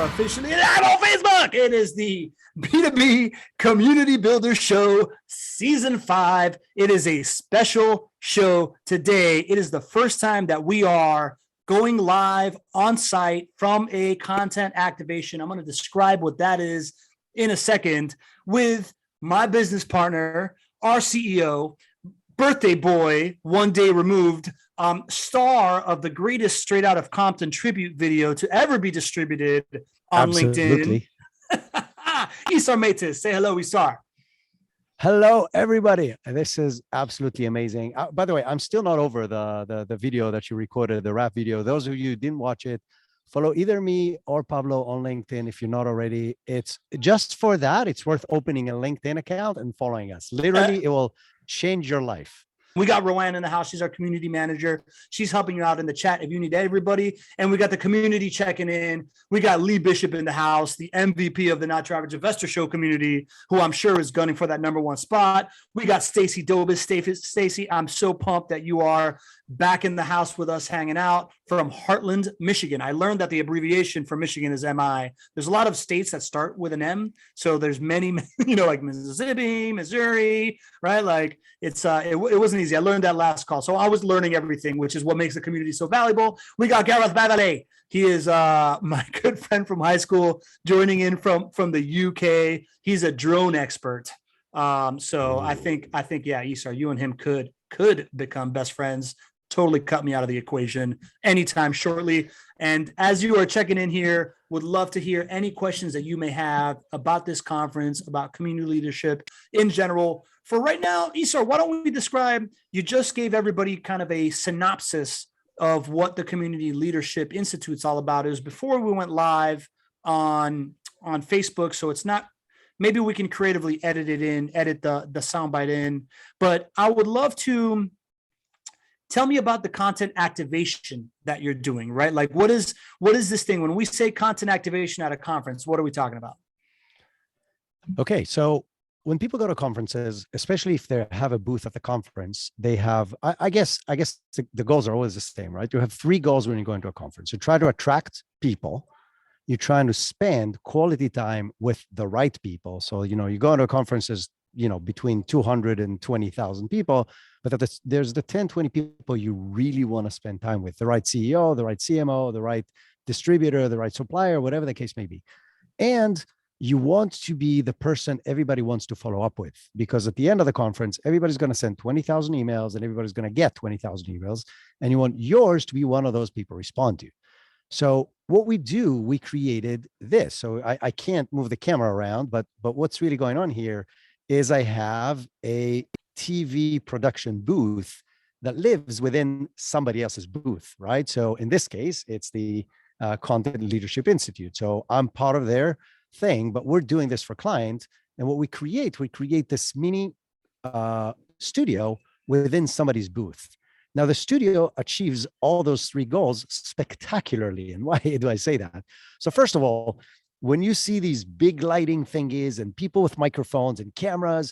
are officially live on Facebook. It is the B2B Community Builder Show Season 5. It is a special show today. It is the first time that we are going live on site from a content activation. I'm going to describe what that is in a second with my business partner, our CEO, birthday boy, one day removed, star of the greatest Straight Out of Compton tribute video to ever be distributed on Absolutely. LinkedIn. Isar Meitis, say hello, Isar. Hello, everybody. This is absolutely amazing. By the way, I'm still not over the video that you recorded, the rap video. Those of you who didn't watch it, follow either me or Pablo on LinkedIn if you're not already. It's just for that. It's worth opening a LinkedIn account and following us. Literally, it will change your life. We got Rowan in the house. She's our community manager. She's helping you out in the chat if you need everybody. And we got the community checking in. We got Lee Bishop in the house, the MVP of the Not Your Average Investor Show community, who I'm sure is gunning for that #1 spot. We got Stacy Dobis. Stacy, I'm so pumped that you are back in the house with us hanging out from Heartland, Michigan. I learned that the abbreviation for Michigan is MI. There's a lot of states that start with an M. So there's many, like Mississippi, Missouri, right? Like it wasn't easy. I learned that last call. So I was learning everything, which is what makes the community so valuable. We got Gareth Babalay. He is my good friend from high school, joining in from the UK. He's a drone expert. So I think, yeah, Isar, you and him could become best friends. Totally cut me out of the equation anytime shortly. And as you are checking in here, would love to hear any questions that you may have about this conference, about community leadership in general. For right now, Isar, why don't we describe, you just gave everybody kind of a synopsis of what the Community Leadership Institute's all about. It was before we went live on Facebook. So it's not, maybe we can creatively edit the soundbite in, but I would love to tell me about the content activation that you're doing, right? Like what is this thing? When we say content activation at a conference, what are we talking about? Okay. So when people go to conferences, especially if they have a booth at the conference, they have, I guess the goals are always the same, right? You have 3 goals when you go into a conference. You try to attract people. You're trying to spend quality time with the right people. So, you go into a conferences, between 200 and 20,000 people, but there's the 10, 20 people you really want to spend time with, the right CEO, the right CMO, the right distributor, the right supplier, whatever the case may be. And you want to be the person everybody wants to follow up with, because at the end of the conference, everybody's going to send 20,000 emails and everybody's going to get 20,000 emails. And you want yours to be one of those people respond to. So what we do, we created this. So I can't move the camera around, but what's really going on here is I have a TV production booth that lives within somebody else's booth, right? So in this case, it's the Content Leadership Institute. So I'm part of their thing, but we're doing this for clients. And what we create this mini studio within somebody's booth. Now the studio achieves all those 3 goals spectacularly. And why do I say that? So first of all, when you see these big lighting thingies and people with microphones and cameras,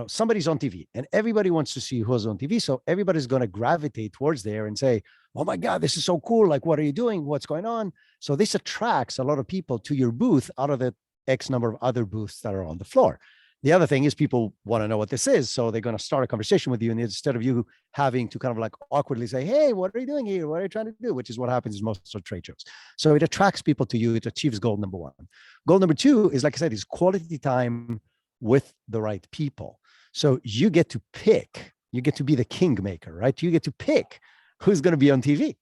somebody's on TV and everybody wants to see who's on TV. So everybody's going to gravitate towards there and say, oh my God, this is so cool. Like, what are you doing? What's going on? So this attracts a lot of people to your booth out of the X number of other booths that are on the floor. The other thing is people want to know what this is. So they're going to start a conversation with you. And instead of you having to kind of like awkwardly say, hey, what are you doing here? What are you trying to do? Which is what happens in most of trade shows. So it attracts people to you. It achieves goal number 1. Goal number 2 is, like I said, is quality time with the right people. So you get to pick, you get to be the kingmaker, right? You get to pick who's going to be on TV.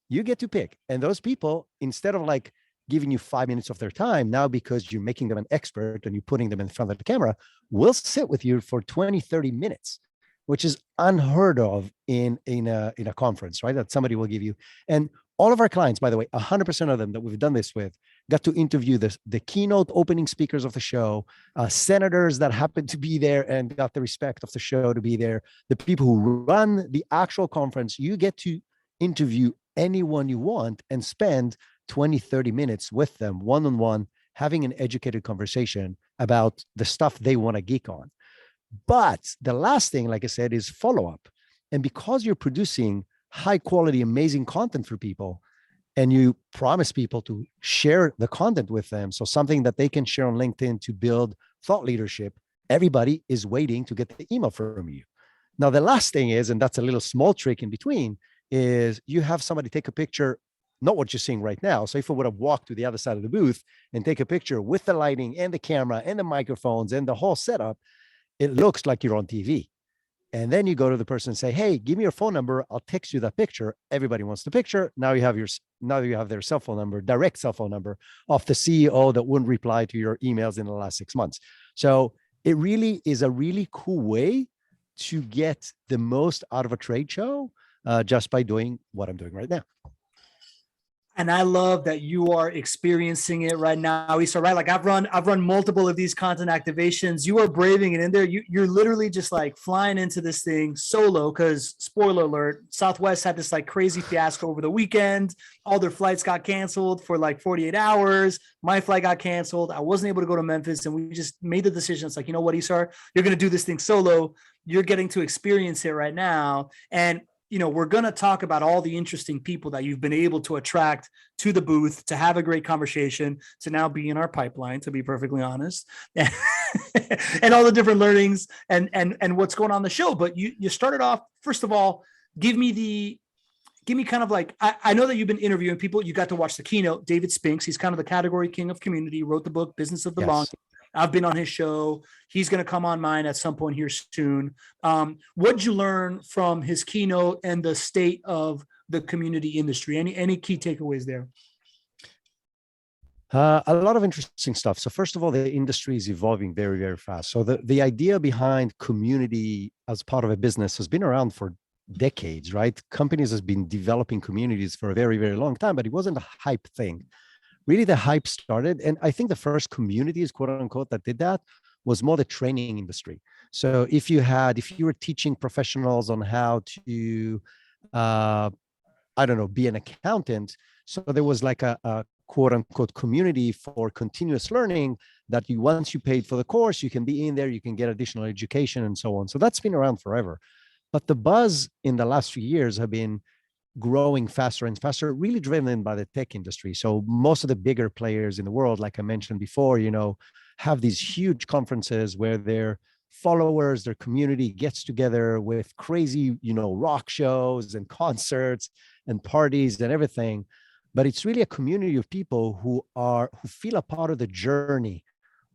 You get to pick. And those people, instead of like giving you 5 minutes of their time, now because you're making them an expert and you're putting them in front of the camera, will sit with you for 20, 30 minutes, which is unheard of in a conference, right? That somebody will give you. And all of our clients, by the way, 100% of them that we've done this with, got to interview the keynote opening speakers of the show, senators that happened to be there and got the respect of the show to be there, the people who run the actual conference. You get to interview anyone you want and spend 20, 30 minutes with them one-on-one, having an educated conversation about the stuff they want to geek on. But the last thing, like I said, is follow-up. And because you're producing high quality, amazing content for people, and you promise people to share the content with them. So something that they can share on LinkedIn to build thought leadership, everybody is waiting to get the email from you. Now, the last thing is, and that's a little small trick in between, is you have somebody take a picture, not what you're seeing right now. So if I would have walked to the other side of the booth and take a picture with the lighting and the camera and the microphones and the whole setup, it looks like you're on TV. And then you go to the person and say, hey, give me your phone number. I'll text you that picture. Everybody wants the picture. Now you have their cell phone number, direct cell phone number of the CEO that wouldn't reply to your emails in the last 6 months. So it really is a really cool way to get the most out of a trade show just by doing what I'm doing right now. And I love that you are experiencing it right now, Isar, right? Like I've run multiple of these content activations. You are braving it in there. You're literally just like flying into this thing solo because, spoiler alert, Southwest had this like crazy fiasco over the weekend. All their flights got canceled for like 48 hours. My flight got canceled. I wasn't able to go to Memphis, and we just made the decision. It's like, you know what, Isar, you're going to do this thing solo. You're getting to experience it right now. And we're going to talk about all the interesting people that you've been able to attract to the booth, to have a great conversation, to now be in our pipeline, to be perfectly honest, and all the different learnings and what's going on the show. But you started off, first of all, give me kind of like, I know that you've been interviewing people. You got to watch the keynote. David Spinks, he's kind of the category king of community, wrote the book, Business of the Long. I've been on his show. He's going to come on mine at some point here soon. What'd you learn from his keynote and the state of the community industry? Any key takeaways there? A lot of interesting stuff. So first of all, the industry is evolving very, very fast. So the idea behind community as part of a business has been around for decades, right? Companies has been developing communities for a very, very long time, but it wasn't a hype thing. Really, the hype started, and I think the first communities, quote unquote, that did that was more the training industry. So if you were teaching professionals on how to, be an accountant, so there was like a quote unquote community for continuous learning that once you paid for the course, you can be in there, you can get additional education and so on. So that's been around forever. But the buzz in the last few years have been growing faster and faster, really driven by the tech industry. So most of the bigger players in the world, like I mentioned before, have these huge conferences where their followers, their community gets together with crazy, rock shows and concerts and parties and everything. But it's really a community of people who feel a part of the journey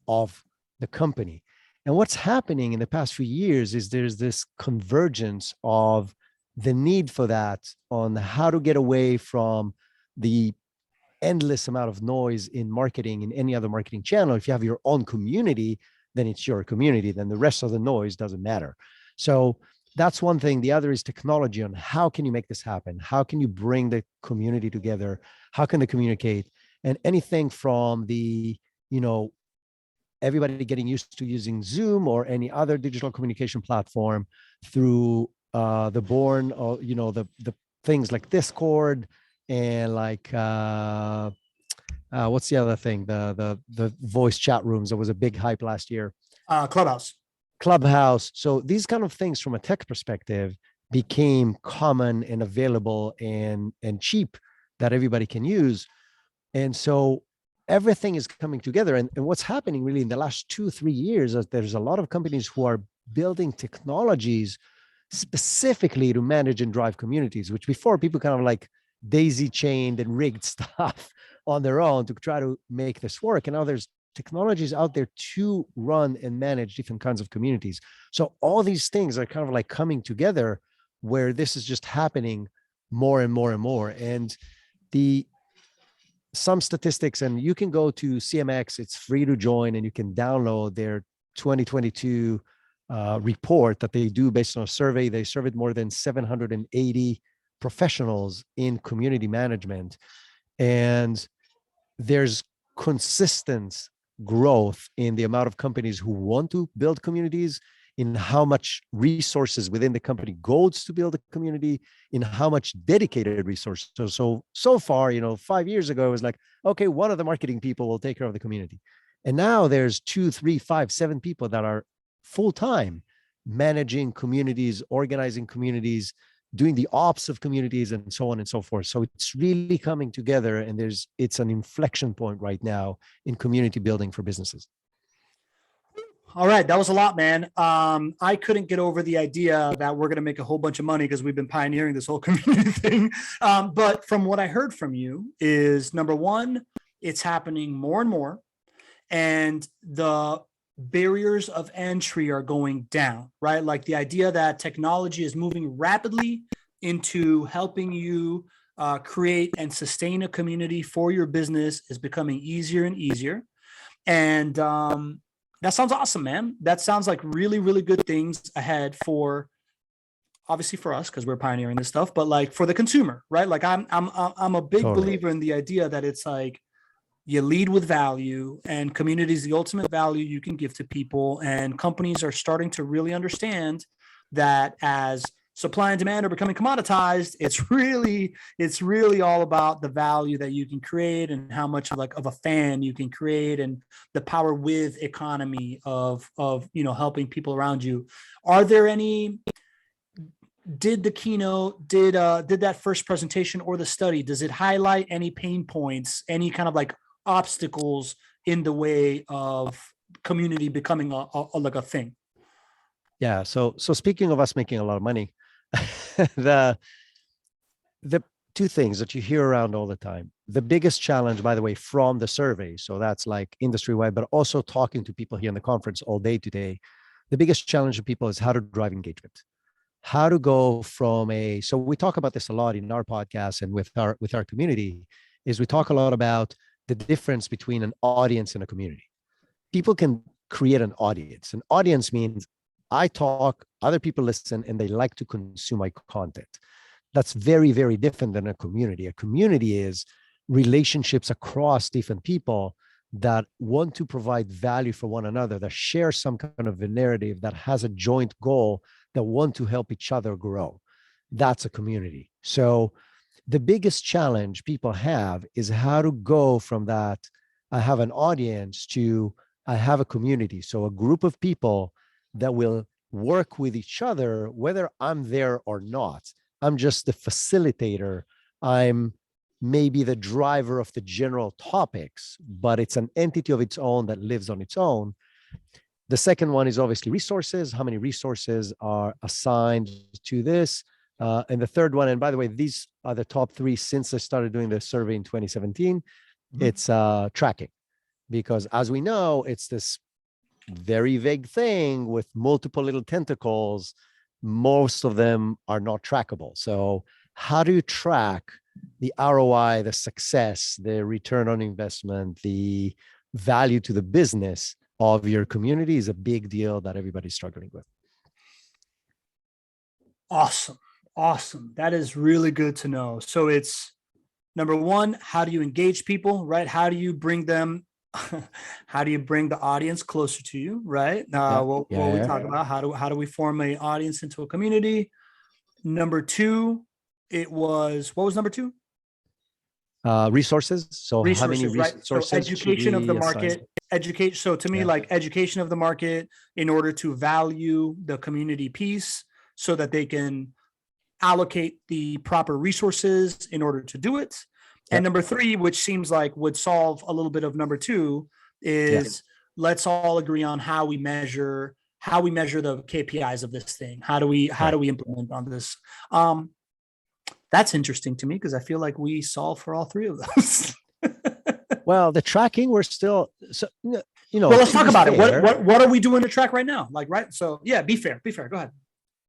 of the company. And what's happening in the past few years is there's this convergence of the need for that on how to get away from the endless amount of noise in marketing, in any other marketing channel. If you have your own community, then it's your community, then the rest of the noise doesn't matter. So that's one thing. The other is technology on how can you make this happen? How can you bring the community together? How can they communicate? And anything from the, everybody getting used to using Zoom or any other digital communication platform through the born of, the things like Discord and like, what's the other thing? The voice chat rooms. There was a big hype last year. Clubhouse. So these kind of things from a tech perspective became common and available and cheap that everybody can use. And so everything is coming together. And what's happening really in the last 2-3 years is there's a lot of companies who are building technologies specifically to manage and drive communities, which before people kind of like daisy chained and rigged stuff on their own to try to make this work. And now there's technologies out there to run and manage different kinds of communities. So all these things are kind of like coming together where this is just happening more and more and more. And some statistics, and you can go to CMX, it's free to join, and you can download their 2022 report that they do based on a survey. They surveyed more than 780 professionals in community management. And there's consistent growth in the amount of companies who want to build communities, in how much resources within the company goes to build a community, in how much dedicated resources. So far, 5 years ago, it was like, okay, one of the marketing people will take care of the community. And now there's 2, 3, 5, 7 people that are full-time managing communities, organizing communities, doing the ops of communities and so on and so forth. So it's really coming together, and it's an inflection point right now in community building for businesses. All right, that was a lot, man. I couldn't get over the idea that we're going to make a whole bunch of money because we've been pioneering this whole community thing. But from what I heard from you is, number one, it's happening more and more, and the barriers of entry are going down, right? Like the idea that technology is moving rapidly into helping you create and sustain a community for your business is becoming easier and easier. And that sounds awesome, man. That sounds like really, really good things ahead for, obviously for us, because we're pioneering this stuff, but like for the consumer, right? Like I'm a big believer in the idea that it's like you lead with value, and community is the ultimate value you can give to people. And companies are starting to really understand that as supply and demand are becoming commoditized, it's really all about the value that you can create and how much of a fan you can create, and the power with economy of helping people around you. Are there any, did the keynote, did that first presentation or the study, does it highlight any pain points, any kind of like obstacles in the way of community becoming a thing? Yeah. So speaking of us making a lot of money, the two things that you hear around all the time, the biggest challenge, by the way, from the survey, so that's like industry wide, but also talking to people here in the conference all day today, the biggest challenge of people is how to drive engagement, how to go from so we talk about this a lot in our podcast and with our community, is we talk a lot about the difference between an audience and a community. People can create an audience. An audience means I talk, other people listen, and they like to consume my content. That's very, very different than a community. A community is relationships across different people that want to provide value for one another, that share some kind of a narrative, that has a joint goal, that want to help each other grow. That's a community. So the biggest challenge people have is how to go from that, I have an audience, to I have a community. So a group of people that will work with each other, whether I'm there or not. I'm just the facilitator. I'm maybe the driver of the general topics, but it's an entity of its own that lives on its own. The second one is obviously resources. How many resources are assigned to this? And the third one, and by the way, these are the top three since I started doing the survey in 2017, it's tracking. Because as we know, it's this very vague thing with multiple little tentacles. Most of them are not trackable. So how do you track the ROI, the success, the return on investment, the value to the business of your community is a big deal that everybody's struggling with. Awesome. That is really good to know. So it's number one, how do you engage people, right? How do you bring them, how do you bring the audience closer to you, right? What we talk about, how do we form an audience into a community? Number two, what was number two? Resources. So how many resources? Right? So education of the market, educate. So to me, like education of the market in order to value the community piece so that they can allocate the proper resources in order to do it. And number three, which seems like would solve a little bit of number two, is let's all agree on how we measure the KPIs of this thing. How do we implement on this? That's interesting to me because I feel like we solve for all three of those. Well, the tracking, we're still, so, Well, let's talk about it. What are we doing to track right now? Like, right. So yeah, be fair. Go ahead.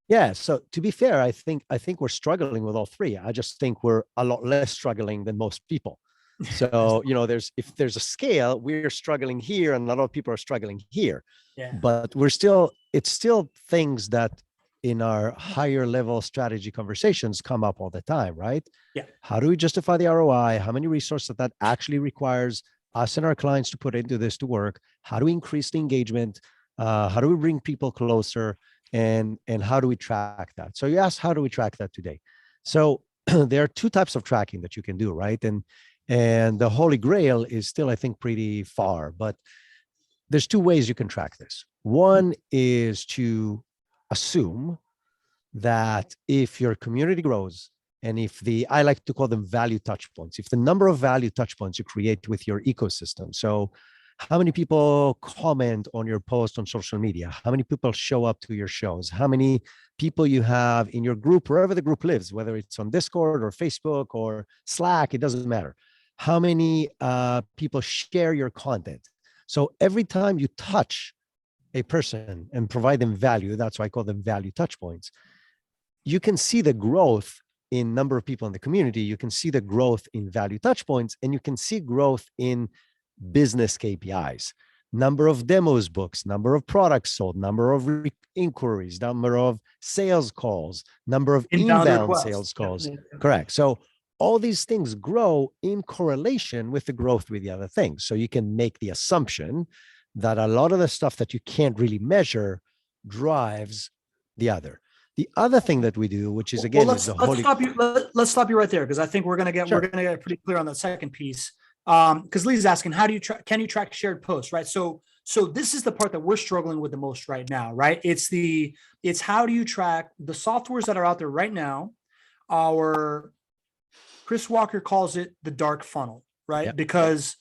Yeah. So to be fair, I think we're struggling with all three. I just think we're a lot less struggling than most people. So, if there's a scale, we're struggling here and a lot of people are struggling here. Yeah. But it's still things that in our higher level strategy conversations come up all the time, right? Yeah. How do we justify the ROI? How many resources that actually requires us and our clients to put into this to work? How do we increase the engagement? How do we bring people closer? And how do we track that? So you asked, how do we track that today? So there are two types of tracking that you can do, right? And the Holy Grail is still, I think, pretty far, but there's two ways you can track this. One is to assume that if your community grows, and if I like to call them value touch points, if the number of value touch points you create with your ecosystem, so how many people comment on your post on social media, how many people show up to your shows, how many people you have in your group, wherever the group lives, whether it's on Discord or Facebook or Slack, it doesn't matter. How many people share your content. So every time you touch a person and provide them value, that's why I call them value touch points, you can see the growth in number of people in the community. You can see the growth in value touch points, and you can see growth in business KPIs, number of demos books, number of products sold, number of inquiries, number of sales calls, number of inbound sales calls. Correct. So all these things grow in correlation with the growth with the other things. So you can make the assumption that a lot of the stuff that you can't really measure drives the other. The other thing that we do, which is again, let's stop you right there, because I think we're gonna get pretty clear on that second piece. Because Lee's asking, how do you can you track shared posts, right? So this is the part that we're struggling with the most right now, right? It's how do you track the softwares that are out there right now? Chris Walker calls it the dark funnel, right? Yep. Because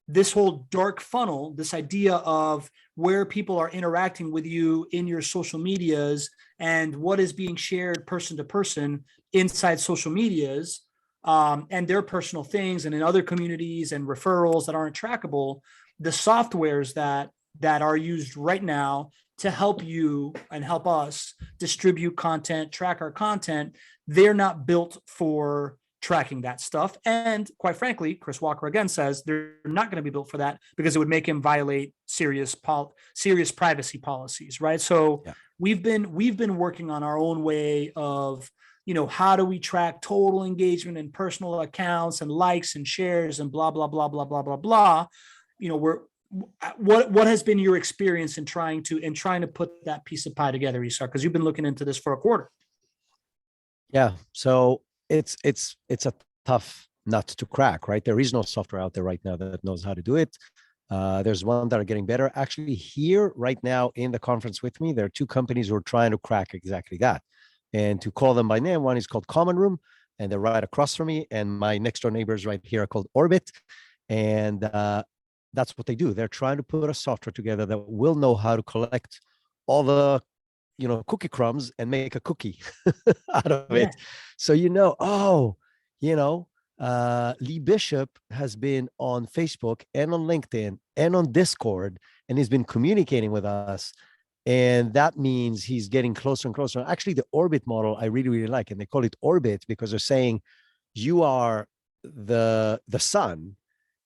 this whole dark funnel, this idea of where people are interacting with you in your social medias and what is being shared person to person inside social medias, and their personal things and in other communities and referrals that aren't trackable, the softwares that are used right now to help you and help us distribute content, track our content, they're not built for tracking that stuff. And quite frankly, Chris Walker again says they're not going to be built for that because it would make him violate serious privacy policies, right? So we've been working on our own way of, how do we track total engagement and personal accounts and likes and shares and blah, blah, blah, blah, blah, blah, blah. What has been your experience in trying to put that piece of pie together, Isar? Because you've been looking into this for a quarter. Yeah. So it's a tough nut to crack, right? There is no software out there right now that knows how to do it. There's one that are getting better. Actually, here right now in the conference with me, there are two companies who are trying to crack exactly that. And to call them by name, one is called Common Room, and they're right across from me. And my next door neighbors right here are called Orbit. And that's what they do. They're trying to put a software together that will know how to collect all the cookie crumbs and make a cookie out of it. So, Lee Bishop has been on Facebook and on LinkedIn and on Discord, and he's been communicating with us. And that means he's getting closer and closer. Actually, the orbit model I really, really like, and they call it orbit because they're saying you are the sun,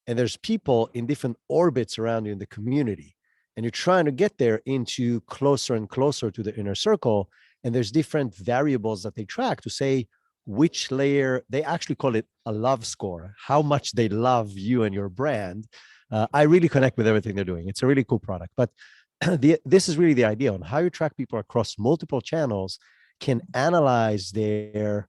and there's people in different orbits around you in the community. And you're trying to get there into closer and closer to the inner circle. And there's different variables that they track to say which layer, they actually call it a love score, how much they love you and your brand. I really connect with everything they're doing. It's a really cool product. But this is really the idea on how you track people across multiple channels, can analyze their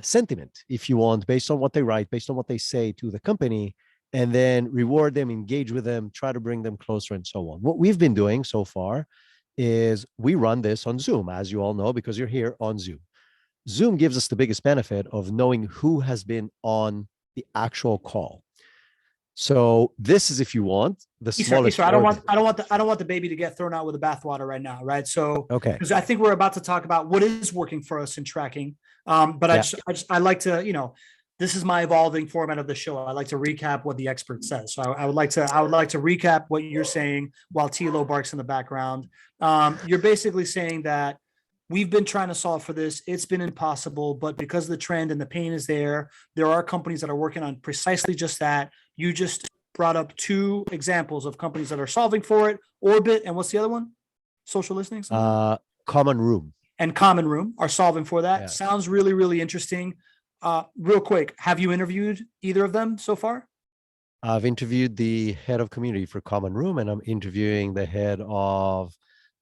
sentiment, if you want, based on what they write, based on what they say to the company, and then reward them, engage with them, try to bring them closer and so on. What we've been doing so far is we run this on Zoom, as you all know, because you're here on Zoom. Zoom gives us the biggest benefit of knowing who has been on the actual call. So this is, if you want, the smallest. I don't want the baby to get thrown out with the bathwater right now, right? So because I think we're about to talk about what is working for us in tracking. But I like to, this is my evolving format of the show. I like to recap what the expert says. So I would like to recap what you're saying while Tilo barks in the background. You're basically saying that we've been trying to solve for this. It's been impossible, but because the trend and the pain is there are companies that are working on precisely just that. You just brought up two examples of companies that are solving for it. Orbit, and what's the other one? Social listening? Common Room. And Common Room are solving for that. Yes. Sounds really, really interesting. Real quick, have you interviewed either of them so far? I've interviewed the head of community for Common Room, and I'm interviewing the head of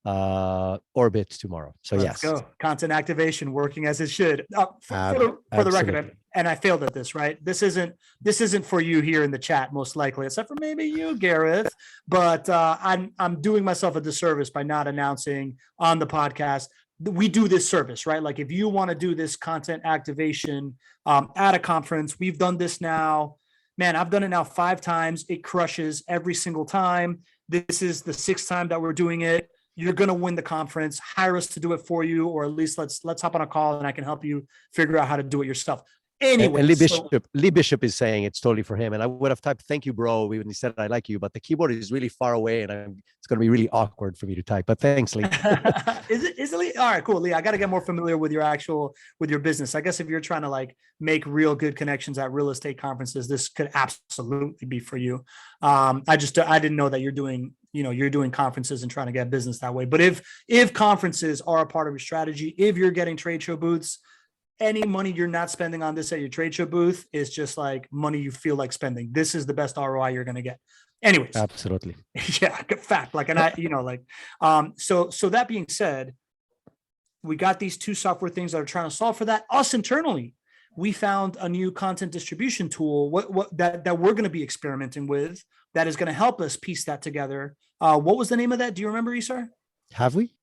Orbit tomorrow. So Let's go. Content activation working as it should. For the record, and I failed at this, right? This isn't for you here in the chat, most likely, except for maybe you, Gareth. But I'm doing myself a disservice by not announcing on the podcast. we do this service, right? Like if you want to do this content activation at a conference, we've done this now. Man, I've done it now 5 times. It crushes every single time. This is the 6th time that we're doing it. You're going to win the conference. Hire us to do it for you, or at least let's hop on a call and I can help you figure out how to do it yourself. Anyway, and Lee Bishop is saying it's totally for him. And I would have typed "thank you, bro" when he said "I like you," but the keyboard is really far away, and it's going to be really awkward for me to type. But thanks, Lee. Is it Lee? All right, cool, Lee. I got to get more familiar with your business. I guess if you're trying to like make real good connections at real estate conferences, this could absolutely be for you. I didn't know that you're doing conferences and trying to get business that way. But if conferences are a part of your strategy, if you're getting trade show booths, any money you're not spending on this at your trade show booth is just like money you feel like spending. This is the best ROI you're going to get. Anyways. Absolutely. Yeah. Fact. Like, and so that being said, we got these 2 software things that are trying to solve for that. Us internally, we found a new content distribution tool that we're going to be experimenting with that is going to help us piece that together. What was the name of that? Do you remember, Isar? Have we?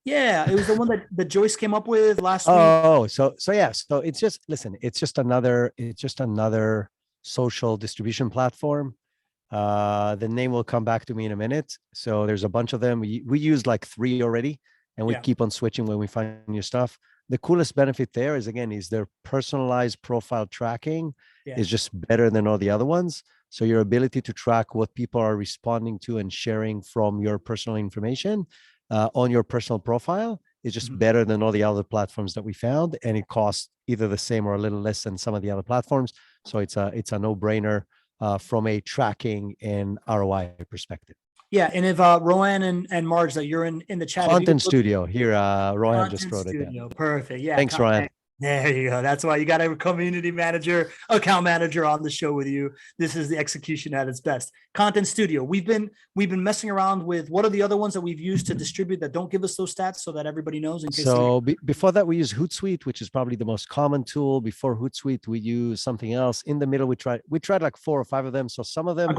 Yeah, it was the one that Joyce came up with last week. Oh, so yeah. So it's just another social distribution platform. The name will come back to me in a minute. So there's a bunch of them. We use like 3 already, and we keep on switching when we find new stuff. The coolest benefit there is their personalized profile tracking is just better than all the other ones. So your ability to track what people are responding to and sharing from your personal information on your personal profile is just better than all the other platforms that we found, and it costs either the same or a little less than some of the other platforms. So it's a no-brainer from a tracking and ROI perspective. Yeah, and if Rowan and Marge that you're in the chat, Content Studio here, Rohan just wrote it down. Perfect. Yeah, thanks, Rohan. There you go. That's why you got a community manager, account manager on the show with you. This is the execution at its best. Content Studio. We've been messing around with what are the other ones that we've used to distribute that don't give us those stats so that everybody knows. In case before that, we use Hootsuite, which is probably the most common tool. Before Hootsuite, we use something else. In the middle, we tried like 4 or 5 of them. So some of them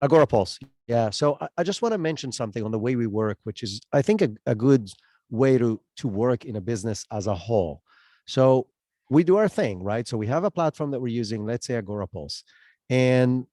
Agorapulse. Yeah. So I just want to mention something on the way we work, which is I think a good way to work in a business as a whole. So we do our thing, right? So we have a platform that we're using, let's say Agorapulse, and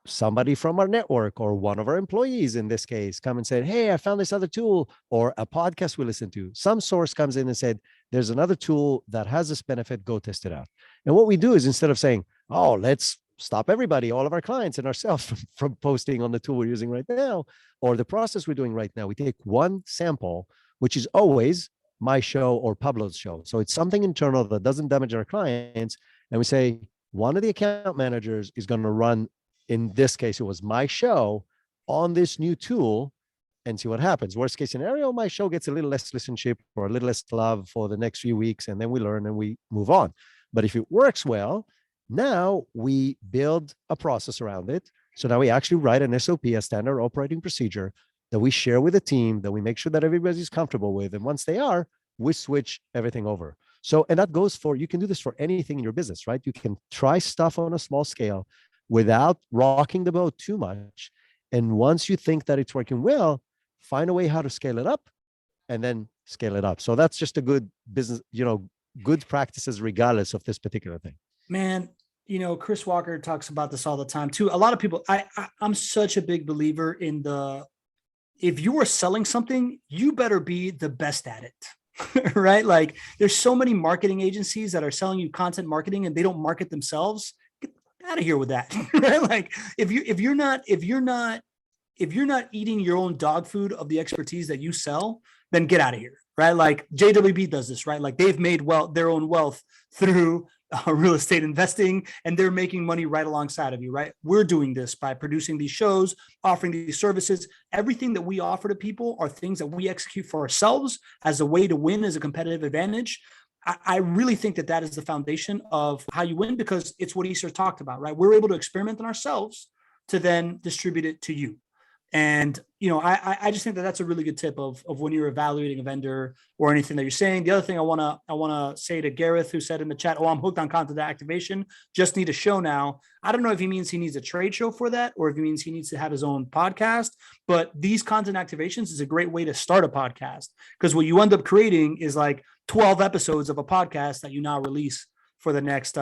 somebody from our network or one of our employees in this case come and said, "Hey, I found this other tool," or a podcast we listen to. Some source comes in and said, "There's another tool that has this benefit, go test it out." And what we do is instead of saying, "Oh, let's stop everybody, all of our clients and ourselves from posting on the tool we're using right now, or the process we're doing right now," we take one sample, which is always my show or Pablo's show. So it's something internal that doesn't damage our clients. And we say, one of the account managers is going to run, in this case, it was my show on this new tool and see what happens. Worst case scenario, my show gets a little less listenership or a little less love for the next few weeks. And then we learn and we move on. But if it works well, now we build a process around it. So now we actually write an SOP, a standard operating procedure, that we share with the team, that we make sure that everybody's comfortable with. And once they are, we switch everything over. So, and that goes for, you can do this for anything in your business, right? You can try stuff on a small scale without rocking the boat too much. And once you think that it's working well, find a way how to scale it up and then scale it up. So that's just a good business, good practices regardless of this particular thing. Man, Chris Walker talks about this all the time too. A lot of people, I'm such a big believer in if you are selling something, you better be the best at it, right? Like there's so many marketing agencies that are selling you content marketing and they don't market themselves. Get out of here with that, right? Like if you're not eating your own dog food of the expertise that you sell, then get out of here, right? Like JWB does this, right? Like they've made their own wealth through real estate investing, and they're making money right alongside of you, right? We're doing this by producing these shows, offering these services. Everything that we offer to people are things that we execute for ourselves as a way to win, as a competitive advantage. I really think that is the foundation of how you win, because it's what Isar talked about, right? We're able to experiment on ourselves to then distribute it to you. And, I just think that that's a really good tip of when you're evaluating a vendor or anything that you're saying. The other thing I want to say to Gareth, who said in the chat, "Oh, I'm hooked on content activation. Just need a show now." I don't know if he means he needs a trade show for that, or if he means he needs to have his own podcast, but these content activations is a great way to start a podcast, because what you end up creating is like 12 episodes of a podcast that you now release for the next,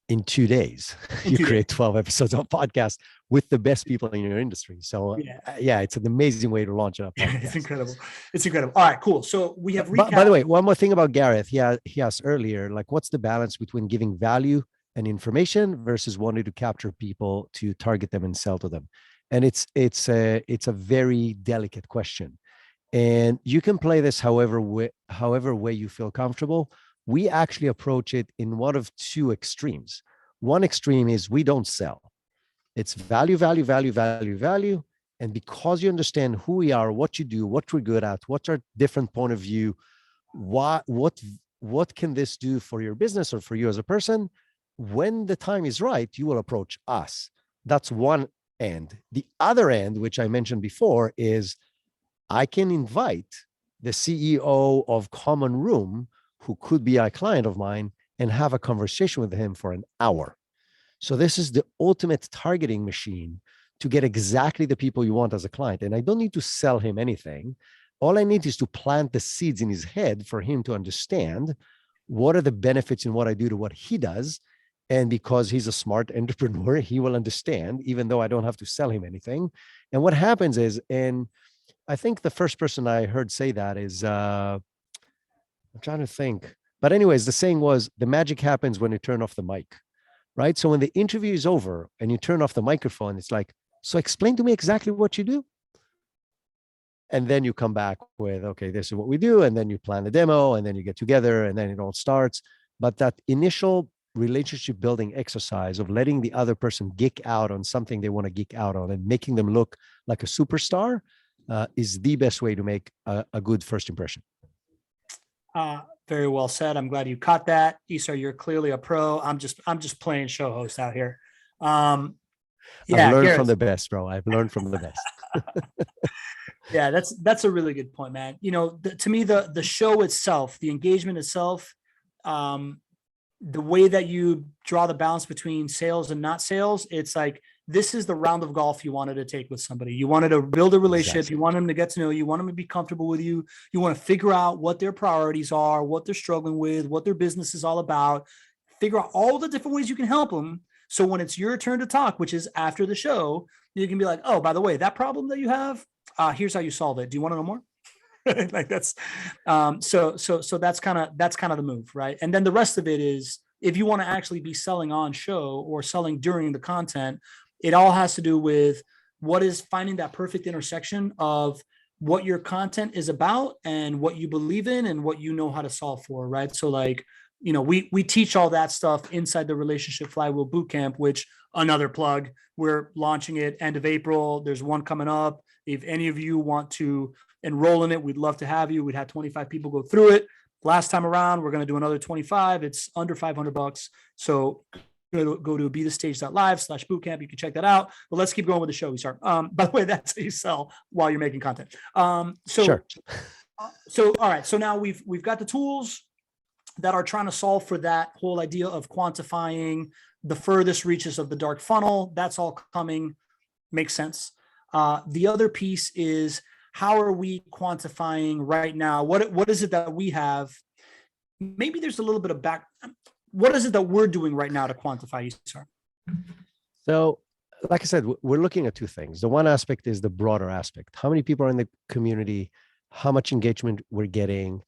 in 2 days, you create 12 episodes of podcast with the best people in your industry. So it's an amazing way to launch a podcast. It's incredible. It's incredible. All right, cool. So we have by the way, one more thing about Gareth. He asked earlier, like, what's the balance between giving value and information versus wanting to capture people to target them and sell to them? And it's a very delicate question. And you can play this however way you feel comfortable. We actually approach it in one of two extremes. One extreme is we don't sell. It's value, value, value, value, value. And because you understand who we are, what you do, what we're good at, what's our different point of view, what can this do for your business or for you as a person? When the time is right, you will approach us. That's one end. The other end, which I mentioned before, is I can invite the CEO of Common Room, who could be a client of mine, and have a conversation with him for an hour. So this is the ultimate targeting machine to get exactly the people you want as a client. And I don't need to sell him anything. All I need is to plant the seeds in his head for him to understand what are the benefits in what I do to what he does. And because he's a smart entrepreneur, he will understand, even though I don't have to sell him anything. And what happens is, and I think the first person I heard say that is, I'm trying to think. But anyways, the saying was, the magic happens when you turn off the mic, right? So when the interview is over and you turn off the microphone, it's like, so explain to me exactly what you do. And then you come back with, okay, this is what we do. And then you plan the demo, and then you get together, and then it all starts. But that initial relationship building exercise of letting the other person geek out on something they want to geek out on and making them look like a superstar is the best way to make a good first impression. Very well said. I'm glad you caught that. Isar, you're clearly a pro. I'm just playing show host out here. I've learned from the best, bro. I've learned from the best. Yeah, that's a really good point, man. To me, the show itself, the engagement itself, the way that you draw the balance between sales and not sales, it's like, this is the round of golf you wanted to take with somebody. You wanted to build a relationship. Exactly. You want them to get to know you. You want them to be comfortable with you. You want to figure out what their priorities are, what they're struggling with, what their business is all about. Figure out all the different ways you can help them. So when it's your turn to talk, which is after the show, you can be like, oh, by the way, that problem that you have, here's how you solve it. Do you want to know more? Like that's so that's kind of the move, right? And then the rest of it is, if you want to actually be selling on show or selling during the content, it all has to do with what is finding that perfect intersection of what your content is about and what you believe in and what you know how to solve for, right? So like, we teach all that stuff inside the Relationship Flywheel Bootcamp, which, another plug, we're launching it end of April. There's one coming up. If any of you want to enroll in it, we'd love to have you. We'd had 25 people go through it. Last time around, we're going to do another 25. It's under $500. So go to BeTheStage.live/bootcamp. You can check that out. But let's keep going with the show. We start. By the way, that's how you sell while you're making content. Sure. So all right. So now we've got the tools that are trying to solve for that whole idea of quantifying the furthest reaches of the dark funnel. That's all coming. Makes sense. The other piece is, how are we quantifying right now? What is it that we have? Maybe there's a little bit of what is it that we're doing right now to quantify, Isar? So, like I said, we're looking at two things. The one aspect is the broader aspect. How many people are in the community? How much engagement we're getting?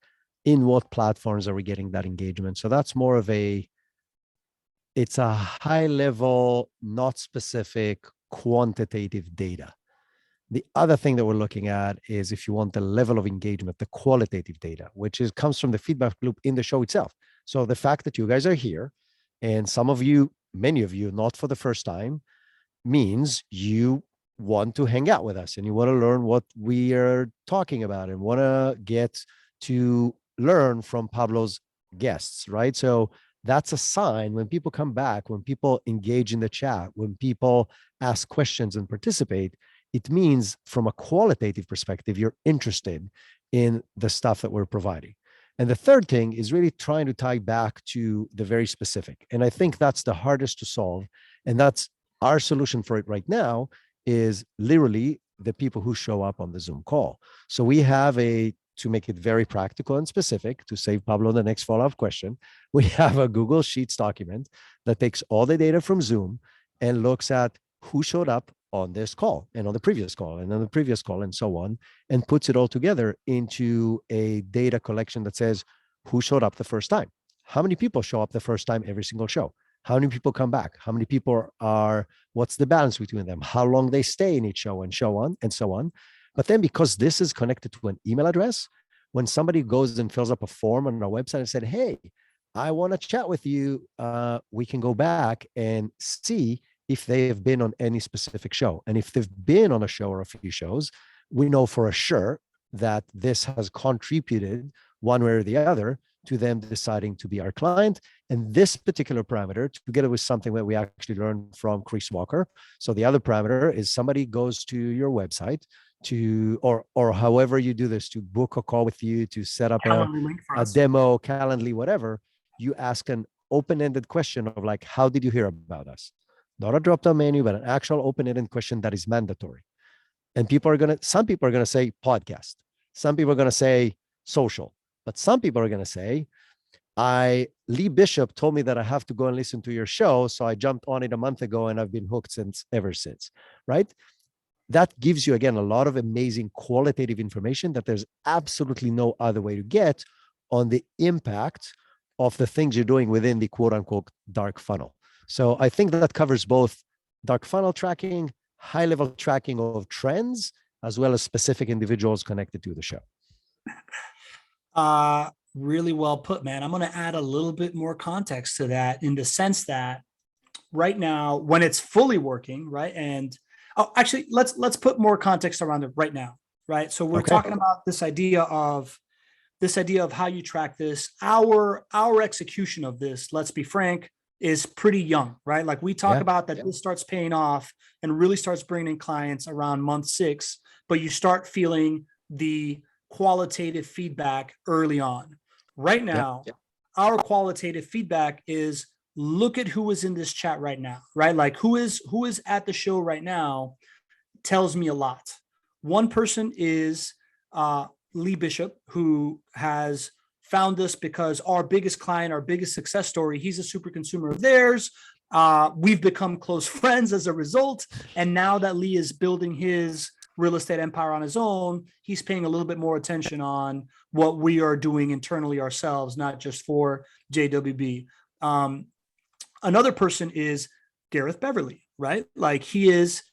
In what platforms are we getting that engagement? So that's more of it's a high level, not specific, quantitative data. The other thing that we're looking at is, if you want the level of engagement, the qualitative data, which comes from the feedback loop in the show itself. So the fact that you guys are here, and some of you, many of you, not for the first time, means you want to hang out with us and you want to learn what we are talking about and want to get to learn from Pablo's guests, right? So that's a sign. When people come back, when people engage in the chat, when people ask questions and participate, it means from a qualitative perspective, you're interested in the stuff that we're providing. And the third thing is really trying to tie back to the very specific. And I think that's the hardest to solve. And that's our solution for it right now is literally the people who show up on the Zoom call. So we have to make it very practical and specific, to save Pablo the next follow-up question, we have a Google Sheets document that takes all the data from Zoom and looks at who showed up on this call and on the previous call and on the previous call and so on, and puts it all together into a data collection that says who showed up the first time. How many people show up the first time every single show? How many people come back? How many people what's the balance between them? How long they stay in each show and so on and so on. But then because this is connected to an email address, when somebody goes and fills up a form on our website and said, hey, I want to chat with you, we can go back and see if they have been on any specific show. And if they've been on a show or a few shows, we know for sure that this has contributed one way or the other to them deciding to be our client. And this particular parameter, together with something that we actually learned from Chris Walker. So the other parameter is somebody goes to your website or however you do this, to book a call with you, to set up a demo, Calendly, whatever. You ask an open-ended question of like, how did you hear about us? Not a drop-down menu, but an actual open-ended question that is mandatory. And some people are going to say podcast. Some people are going to say social, but some people are going to say, Lee Bishop told me that I have to go and listen to your show. So I jumped on it a month ago and I've been hooked ever since, right? That gives you, again, a lot of amazing qualitative information that there's absolutely no other way to get on the impact of the things you're doing within the quote unquote dark funnel. So I think that covers both dark funnel tracking, high level tracking of trends, as well as specific individuals connected to the show. Really well put, man. I'm going to add a little bit more context to that in the sense that right now, when it's fully working, right? And actually, let's put more context around it right now, right? So we're talking about this idea of how you track this. Our execution of this, let's be frank, is pretty young, right? Like we talk about that this starts paying off and really starts bringing in clients around month 6, but you start feeling the qualitative feedback early on. Right now, our qualitative feedback is look at who is in this chat right now, right? Like who is at the show right now tells me a lot. One person is Lee Bishop, who has found us because our biggest client, our biggest success story, he's a super consumer of theirs. We've become close friends as a result. And now that Lee is building his real estate empire on his own, he's paying a little bit more attention on what we are doing internally ourselves, not just for JWB. Another person is Gareth Beverly, right? Like he is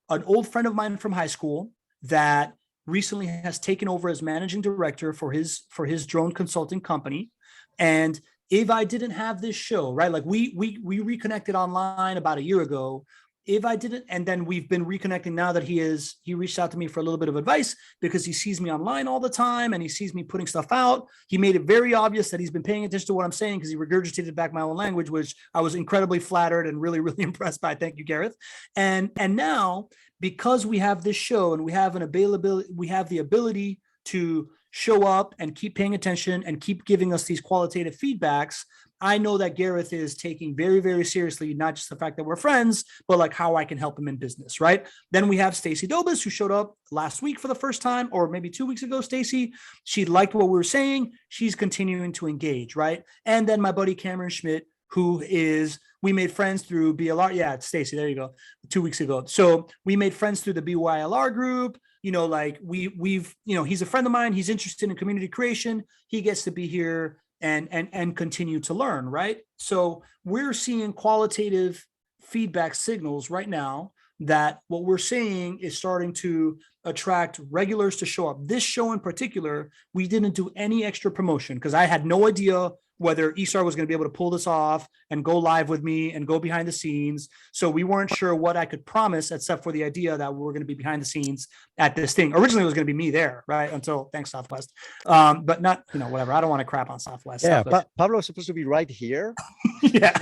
an old friend of mine from high school that recently has taken over as managing director for his drone consulting company. And if I didn't have this show, right? Like we reconnected online about a year ago. If I didn't, and then we've been reconnecting now that he reached out to me for a little bit of advice because he sees me online all the time and he sees me putting stuff out. He made it very obvious that he's been paying attention to what I'm saying because he regurgitated back my own language, which I was incredibly flattered and really, really impressed by. Thank you, Gareth. And now, because we have this show and we have the ability to show up and keep paying attention and keep giving us these qualitative feedbacks, I know that Gareth is taking very, very seriously, not just the fact that we're friends, but like how I can help him in business, right? Then we have Stacy Dobis, who showed up last week for the first time, or maybe 2 weeks ago, Stacy. She liked what we were saying. She's continuing to engage, right? And then my buddy Cameron Schmidt, we made friends through BLR. Yeah, Stacy, there you go. 2 weeks ago. So we made friends through the BYLR group. You know, like we've, he's a friend of mine. He's interested in community creation. He gets to be here and continue to learn, right? So we're seeing qualitative feedback signals right now that what we're seeing is starting to attract regulars to show up. This show in particular, we didn't do any extra promotion because I had no idea whether Isar was going to be able to pull this off and go live with me and go behind the scenes. So we weren't sure what I could promise, except for the idea that we were going to be behind the scenes at this thing. Originally, it was going to be me there, right? Until, thanks, Southwest. But not, whatever. I don't want to crap on Southwest. Yeah, Pablo was supposed to be right here. Yeah.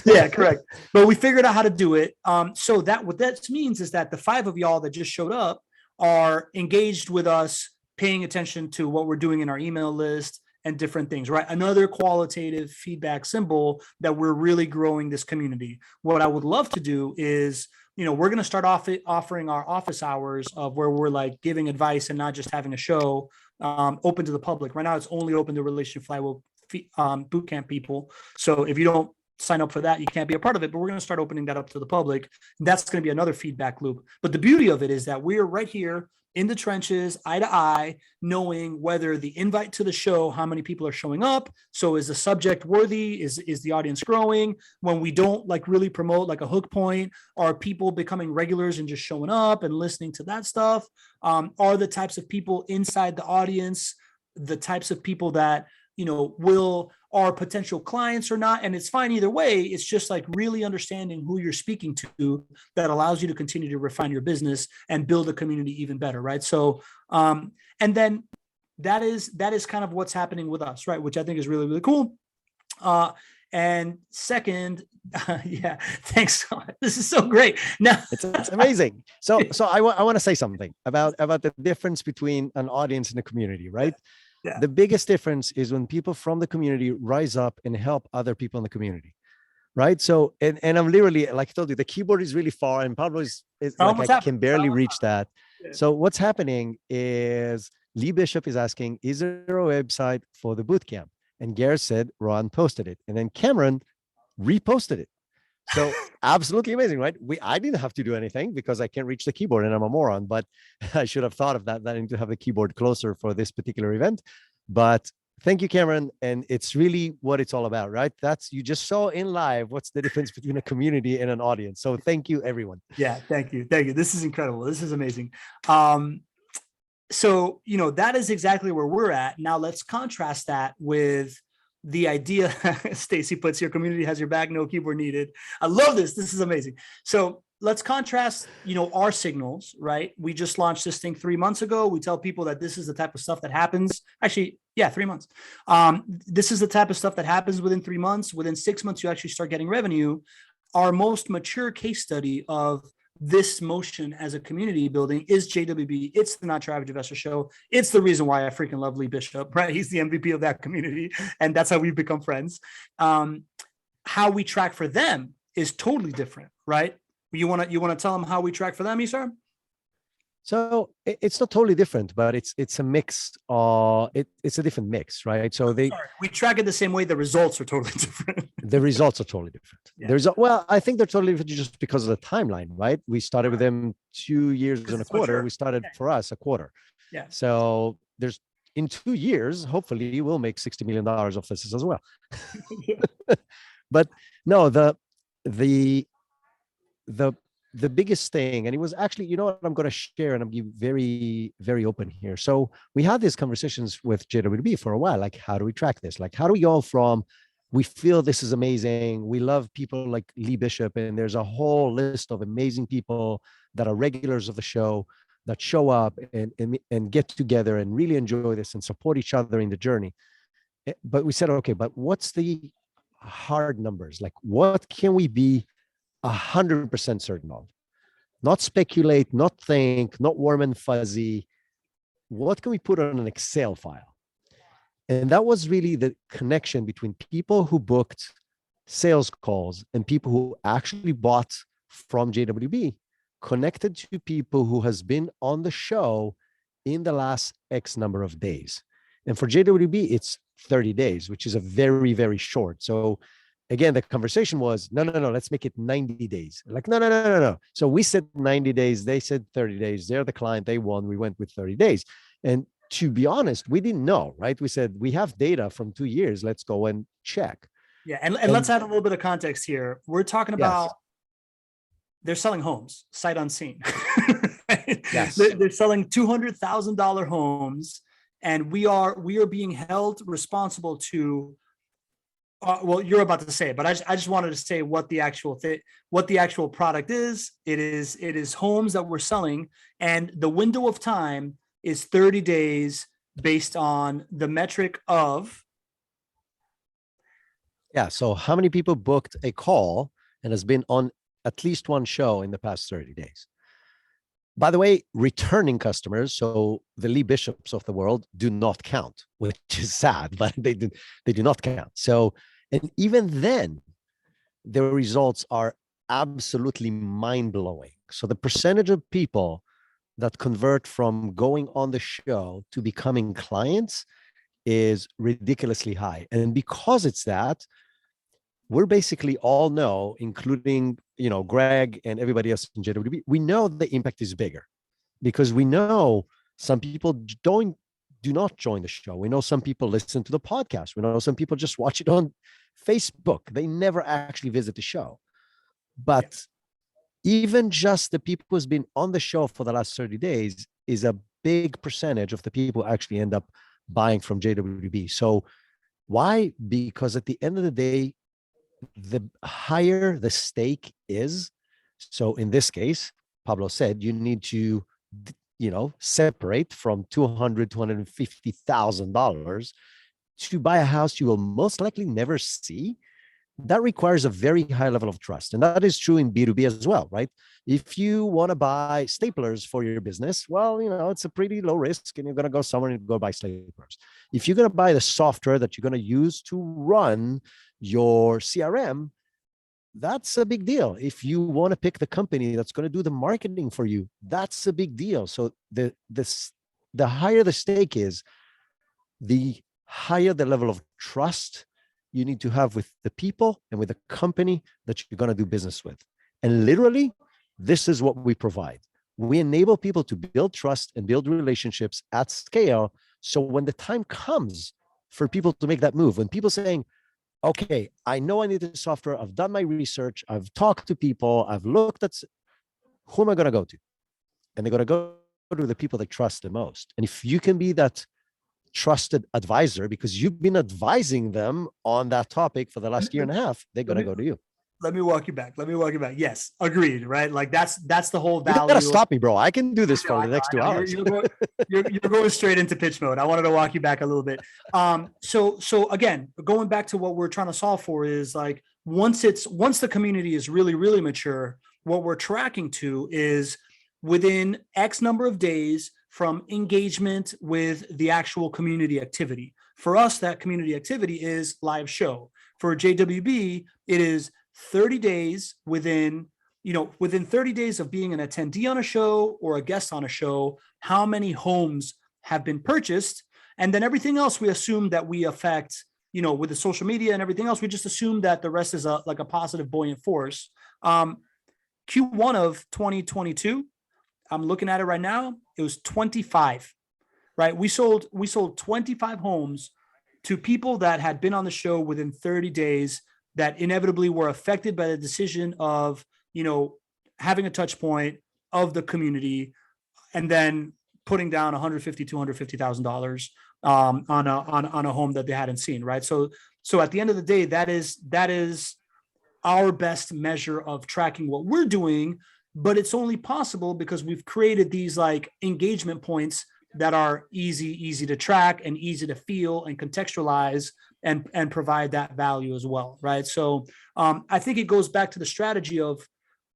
Yeah, correct. But we figured out how to do it. So that what that means is that the 5 of y'all that just showed up are engaged with us, paying attention to what we're doing in our email list and different things, right? Another qualitative feedback symbol that we're really growing this community. What I would love to do is, we're going to start off offering our office hours of where we're like giving advice and not just having a show open to the public. Right now, it's only open to Relationship Flywheel bootcamp people. So if you don't sign up for that, you can't be a part of it, but we're going to start opening that up to the public. That's going to be another feedback loop. But the beauty of it is that we're right here in the trenches, eye to eye, knowing whether the invite to the show, how many people are showing up. So is the subject worthy? Is the audience growing? When we don't like really promote like a hook point, are people becoming regulars and just showing up and listening to that stuff? Are the types of people inside the audience the types of people that are potential clients or not? And it's fine either way. It's just like really understanding who you're speaking to that allows you to continue to refine your business and build a community even better, right? So and then that is kind of what's happening with us, right? Which I think is really, really cool. And second, yeah, thanks. This is so great. Now it's amazing. So I want to say something about the difference between an audience and a community, right? Yeah. The biggest difference is when people from the community rise up and help other people in the community, right? So, and I'm literally, like I told you, the keyboard is really far and Pablo is like, I can barely reach that. Yeah. So what's happening is Lee Bishop is asking, is there a website for the bootcamp? And Gareth said, Ron posted it. And then Cameron reposted it. So absolutely amazing, right? I didn't have to do anything because I can't reach the keyboard and I'm a moron, but I should have thought of that I need to have the keyboard closer for this particular event. But thank you, Cameron. And it's really what it's all about, right? You just saw in live what's the difference between a community and an audience. So thank you, everyone. Yeah, thank you. This is incredible. This is amazing. So, that is exactly where we're at. Now let's contrast that with the idea. Stacy puts, your community has your back, no keyboard needed. I love this. This is amazing. So let's contrast, our signals, right? We just launched this thing 3 months ago. We tell people that this is the type of stuff that happens. Actually, yeah, 3 months. This is the type of stuff that happens within 3 months. Within 6 months, you actually start getting revenue. Our most mature case study of this motion as a community building is JWB. It's the Not Your Average Investor Show. It's the reason why I freaking love Lee Bishop, right? He's the MVP of that community. And that's how we've become friends. How we track for them is totally different, right? You want to tell them how we track for them, Isar? So it's not totally different, but it's a mix. It's a different mix, right? So we track it the same way. The results are totally different. The results are totally different. Yeah. I think they're totally different just because of the timeline, right? We started with them 2 years and a quarter. Mature. We started for us a quarter. Yeah. So in 2 years, hopefully we'll make $60 million off this as well. But no, the biggest thing, and it was actually, what I'm going to share, and I'm being very, very open here. So we had these conversations with JWB for a while, like, how do we track this? Like, how do we go from, we feel this is amazing, we love people like Lee Bishop, and there's a whole list of amazing people that are regulars of the show that show up and get together and really enjoy this and support each other in the journey. But we said, okay, but what's the hard numbers? Like, what can we be 100% certain of? Not speculate, not think, not warm and fuzzy. What can we put on an Excel file? And that was really the connection between people who booked sales calls and people who actually bought from JWB, connected to people who has been on the show in the last X number of days. And for JWB, it's 30 days, which is a very, very short. So again, the conversation was, no, let's make it 90 days. Like, no. So we said 90 days. They said 30 days. They're the client. They won. We went with 30 days. And to be honest, we didn't know, right? We said, we have data from 2 years. Let's go and check. Yeah. And let's add a little bit of context here. We're talking about, they're selling homes, sight unseen. Yes. They're selling $200,000 homes. And we are being held responsible to, well, you're about to say it, but I just wanted to say what the actual product is. It is homes that we're selling, and the window of time is 30 days based on the metric of Yeah. So how many people booked a call and has been on at least one show in the past 30 days? By the way, returning customers, so the Lee Bishops of the world, do not count, which is sad, but they do not count. So, and even then, the results are absolutely mind-blowing. So the percentage of people that convert from going on the show to becoming clients is ridiculously high. And because it's that, we're basically all know, including, Greg and everybody else in JWB, we know the impact is bigger because we know some people do not join the show. We know some people listen to the podcast. We know some people just watch it on Facebook. They never actually visit the show. But even just the people who's been on the show for the last 30 days is a big percentage of the people who actually end up buying from JWB. So why? Because at the end of the day, the higher the stake is. So in this case, Pablo said, you need to, separate from $250,000 to buy a house you will most likely never see. That requires a very high level of trust. And that is true in B2B as well, right? If you want to buy staplers for your business, well, it's a pretty low risk and you're going to go somewhere and go buy staplers. If you're going to buy the software that you're going to use to run your CRM, that's a big deal. If you want to pick the company that's going to do the marketing for you, that's a big deal. So the higher the stake is, the higher the level of trust you need to have with the people and with the company that you're going to do business with. And literally, this is what we provide. We enable people to build trust and build relationships at scale. So when the time comes for people to make that move, when people saying, okay, I know I need this software, I've done my research, I've talked to people, I've looked at, who am I going to go to? And they're going to go to the people they trust the most. And if you can be that trusted advisor because you've been advising them on that topic for the last year and a half, they're going to go to you. Let me walk you back. Yes, agreed. Right, like that's the whole value. You gotta stop me, bro. I can do this for the next 2 hours. You're going straight into pitch mode. I wanted to walk you back a little bit. So again, going back to what we're trying to solve for is like once the community is really, really mature, what we're tracking to is within X number of days from engagement with the actual community activity. For us, that community activity is live show. For JWB, it is 30 days within 30 days of being an attendee on a show or a guest on a show, how many homes have been purchased. And then everything else we assume that we affect, with the social media and everything else, we just assume that the rest is like a positive buoyant force. Q1 of 2022, I'm looking at it right now, it was 25, right? We sold 25 homes to people that had been on the show within 30 days that inevitably were affected by the decision of, having a touch point of the community and then putting down $150,000, $250,000 on a home that they hadn't seen. Right. So at the end of the day, that is our best measure of tracking what we're doing, but it's only possible because we've created these like engagement points that are easy to track and easy to feel and contextualize and provide that value as well, right? So I think it goes back to the strategy of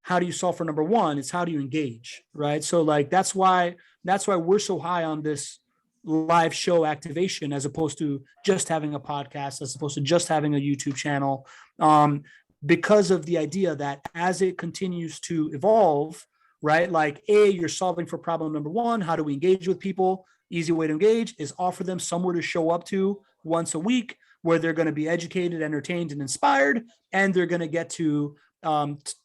how do you solve for number one? It's how do you engage, right? So like that's why we're so high on this live show activation as opposed to just having a podcast, as opposed to just having a YouTube channel, because of the idea that as it continues to evolve, right? Like you're solving for problem number one. How do we engage with people? Easy way to engage is offer them somewhere to show up to once a week where they're going to be educated, entertained, and inspired, and they're going to get to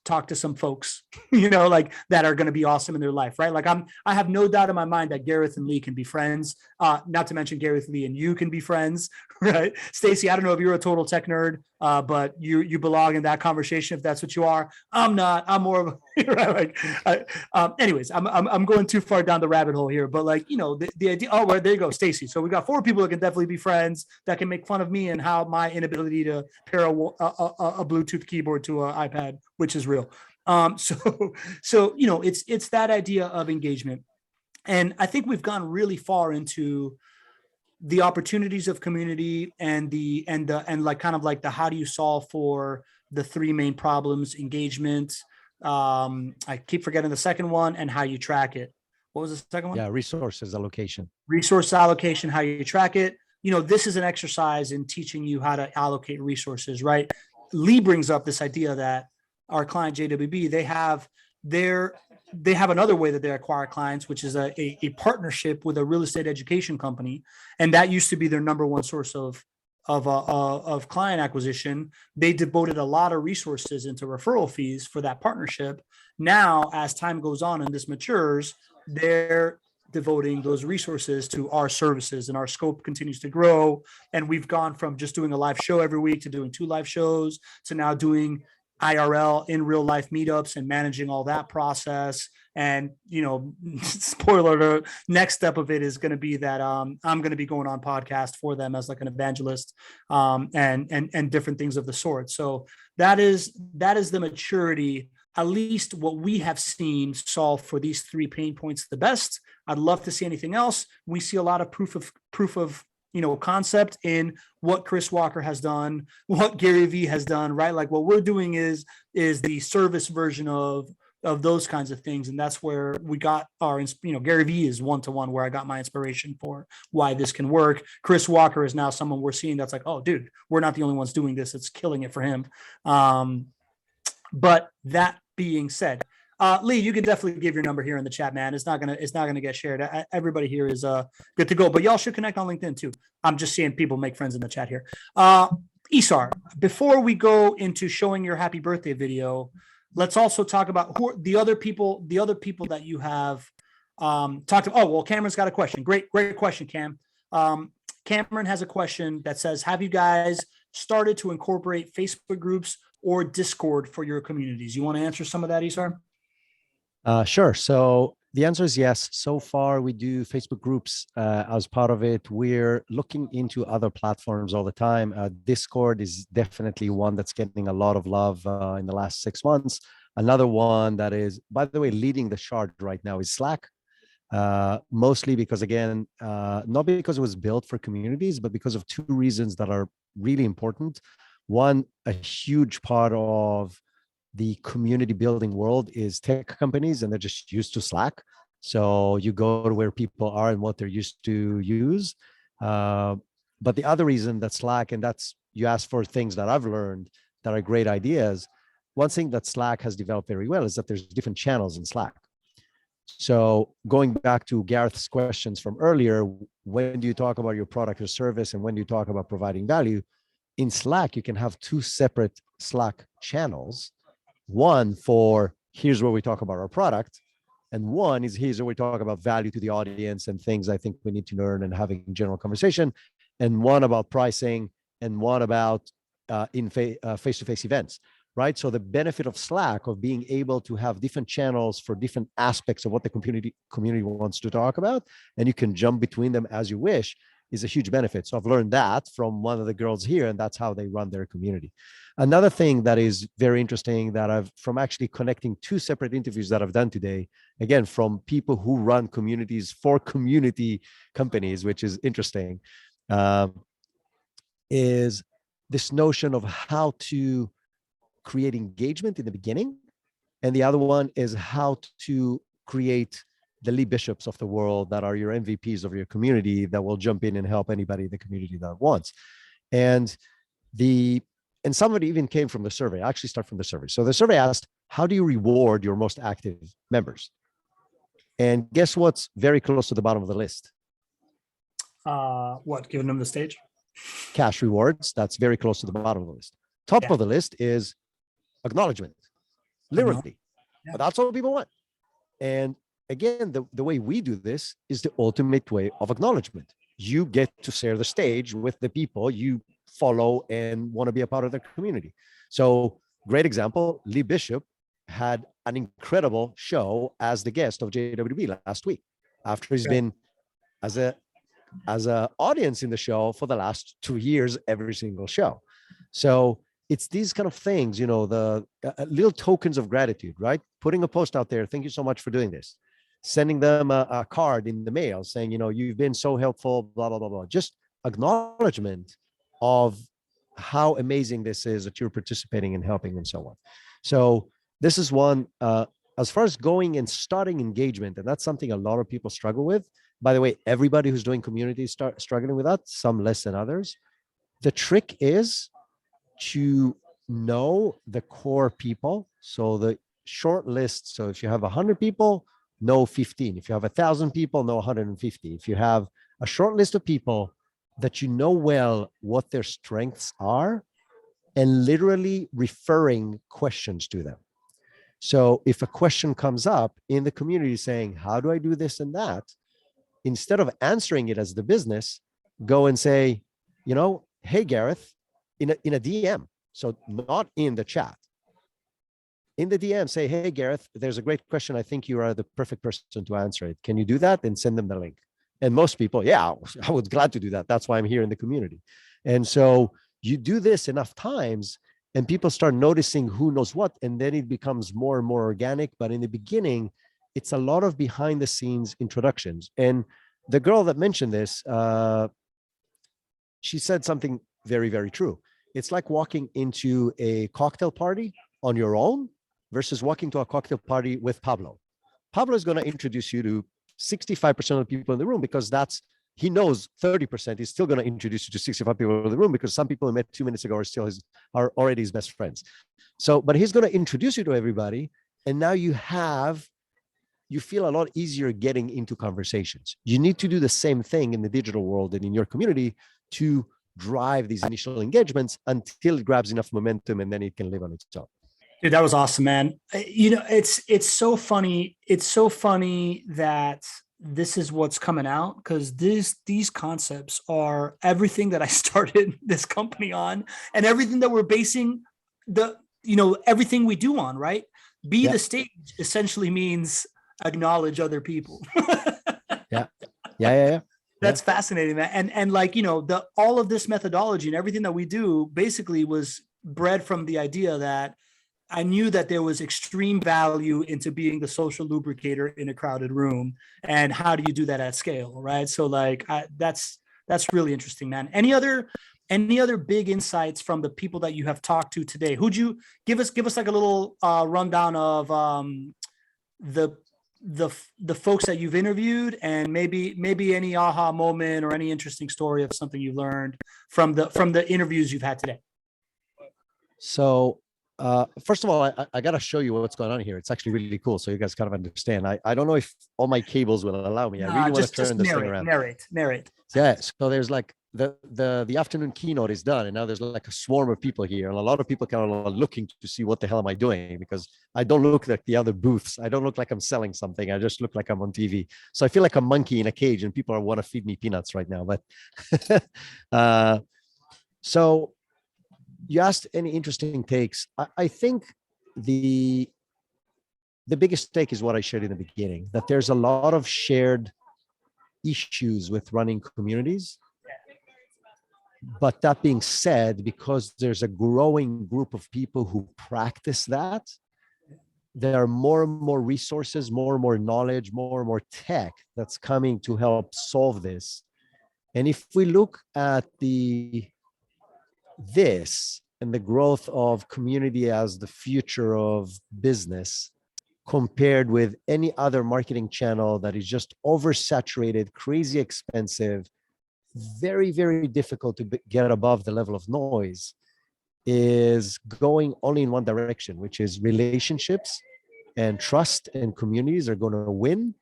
talk to some folks, like that are going to be awesome in their life, right? Like I have no doubt in my mind that Gareth and Lee can be friends. Not to mention Gareth, Lee, and you can be friends, right? Stacy, I don't know if you're a total tech nerd, but you belong in that conversation if that's what you are. I'm not. I'm more of a right? Anyways, I'm going too far down the rabbit hole here, but like the idea. Oh, well, there you go, Stacy. So we got 4 people that can definitely be friends that can make fun of me and how my inability to pair a Bluetooth keyboard to an iPad, which is real. So it's that idea of engagement, and I think we've gone really far into the opportunities of community and like kind of like the how do you solve for the three main problems: engagement. I keep forgetting the second one, and how you track it. What was the second one? Yeah, resources allocation. Resource allocation, how you track it. This is an exercise in teaching you how to allocate resources, right? Lee brings up this idea that our client JWB, they have another way that they acquire clients, which is a partnership with a real estate education company, and that used to be their number one source of client acquisition. They devoted a lot of resources into referral fees for that partnership. Now, as time goes on and this matures, they're devoting those resources to our services, and our scope continues to grow. And we've gone from just doing a live show every week to doing 2 live shows to now doing IRL, in real life meetups, and managing all that process. And, spoiler alert, next step of it is going to be that I'm going to be going on podcast for them as like an evangelist, and different things of the sort. So that is the maturity, at least what we have seen, solve for these 3 pain points the best. I'd love to see anything else. We see a lot of proof of concept in what Chris Walker has done, what Gary Vee has done, right? Like what we're doing is the service version of those kinds of things. And that's where we got our, Gary Vee is 1-to-1 where I got my inspiration for why this can work. Chris Walker is now someone we're seeing that's like, oh dude, we're not the only ones doing this. It's killing it for him. But that being said, Lee, you can definitely give your number here in the chat, man. It's not gonna get shared. Everybody here is good to go, but y'all should connect on LinkedIn too. I'm just seeing people make friends in the chat here. Isar, before we go into showing your happy birthday video, let's also talk about who the other people that you have talked to. Oh, well, Cameron's got a question. Great question, Cam. Cameron has a question that says, have you guys started to incorporate Facebook groups or Discord for your communities? You want to answer some of that, Isar? Sure. So the answer is yes. So far, we do Facebook groups as part of it. We're looking into other platforms all the time. Discord is definitely one that's getting a lot of love in the last 6 months. Another one that is, by the way, leading the chart right now is Slack. Mostly because, again, not because it was built for communities, but because of 2 reasons that are really important. One, a huge part of the community building world is tech companies, and they're just used to Slack. So you go to where people are and what they're used to use. But the other reason that Slack, and that's, you ask for things that I've learned that are great ideas. One thing that Slack has developed very well is that there's different channels in Slack. So going back to Gareth's questions from earlier, when do you talk about your product or service, and when do you talk about providing value? In Slack, you can have 2 separate Slack channels. One for here's where we talk about our product, and one is here's where we talk about value to the audience and things I think we need to learn and having general conversation, and one about pricing, and one about face-to-face events, right? So the benefit of Slack, of being able to have different channels for different aspects of what the community wants to talk about, and you can jump between them as you wish, is a huge benefit. So I've learned that from one of the girls here, and that's how they run their community. Another thing that is very interesting that I've, from actually connecting 2 separate interviews that I've done today, again, from people who run communities for community companies, which is interesting, is this notion of how to create engagement in the beginning. And the other one is how to create the Lee Bishops of the world that are your MVPs of your community that will jump in and help anybody in the community that wants. And some of it even came from the survey. I actually start from the survey. So the survey asked, how do you reward your most active members? And guess what's very close to the bottom of the list? What, giving them the stage? Cash rewards. That's very close to the bottom of the list. Top of the list is acknowledgement, literally. Yeah. But that's what people want. And again, the way we do this is the ultimate way of acknowledgement. You get to share the stage with the people you follow and want to be a part of their community. So great example, Lee Bishop had an incredible show as the guest of JWB last week, after he's been as a audience in the show for the last 2 years, every single show. So it's these kind of things, the little tokens of gratitude, right? Putting a post out there, thank you so much for doing this. sending them a card in the mail saying, you've been so helpful, blah, blah, blah, blah. Just acknowledgement of how amazing this is that you're participating and helping and so on. So this is one, as far as going and starting engagement, and that's something a lot of people struggle with. By the way, everybody who's doing community start struggling with that, some less than others. The trick is to know the core people. So the short list. So if you have 100 people, know 15. If you have 1,000 people, know 150. If you have a short list of people that you know well what their strengths are, and literally referring questions to them. So if a question comes up in the community saying, how do I do this and that? Instead of answering it as the business, go and say, hey, Gareth, in a DM. So not in the chat. In the DM, say, hey, Gareth, there's a great question. I think you are the perfect person to answer it. Can you do that? And send them the link. And most people, yeah, I would glad to do that. That's why I'm here in the community. And so you do this enough times and people start noticing who knows what, and then it becomes more and more organic. But in the beginning, it's a lot of behind the scenes introductions. And the girl that mentioned this, she said something very, very true. It's like walking into a cocktail party on your own versus walking to a cocktail party with Pablo. Pablo is going to introduce you to 65% of the people in the room because he knows 30%. He's still going to introduce you to 65 people in the room because some people he met 2 minutes ago are already his best friends. So, but he's going to introduce you to everybody. And now you feel a lot easier getting into conversations. You need to do the same thing in the digital world and in your community to drive these initial engagements until it grabs enough momentum and then it can live on its own. Dude, that was awesome, man. It's so funny. It's so funny that this is what's coming out because these concepts are everything that I started this company on and everything that we're basing everything we do on, right? Be the stage essentially means acknowledge other people. Yeah. That's fascinating, man. And all of this methodology and everything that we do basically was bred from the idea that I knew that there was extreme value into being the social lubricator in a crowded room. And how do you do that at scale? Right. So that's really interesting, man. Any other big insights from the people that you have talked to today? Who'd you give us like a little rundown of the folks that you've interviewed and maybe any aha moment or any interesting story of something you learned from the interviews you've had today? So first of all, I got to show you what's going on here. It's actually really cool. So you guys kind of understand. I don't know if all my cables will allow me. I really want to turn this thing around. Narrate. Yeah. So there's like the afternoon keynote is done. And now there's like a swarm of people here. And a lot of people kind of looking to see what the hell am I doing? Because I don't look like the other booths. I don't look like I'm selling something. I just look like I'm on TV. So I feel like a monkey in a cage and people want to feed me peanuts right now. But so you asked any interesting takes. I think the biggest take is what I shared in the beginning, that there's a lot of shared issues with running communities. But that being said, because there's a growing group of people who practice that, there are more and more resources, more and more knowledge, more and more tech that's coming to help solve this. And if we look at this and the growth of community as the future of business compared with any other marketing channel that is just oversaturated, crazy expensive, very, very difficult to get above the level of noise, is going only in one direction, which is relationships and trust and communities are going to win,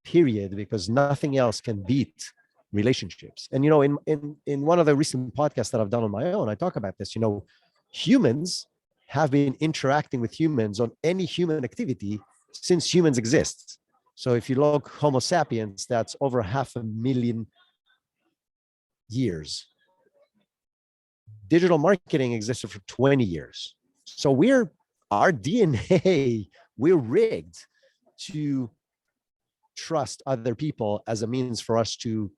period, because nothing else can beat relationships. And, in one of the recent podcasts that I've done on my own, I talk about this, humans have been interacting with humans on any human activity since humans exist. So if you look Homo sapiens, that's over 500,000 years. Digital marketing existed for 20 years. So our DNA, we're rigged to trust other people as a means for us to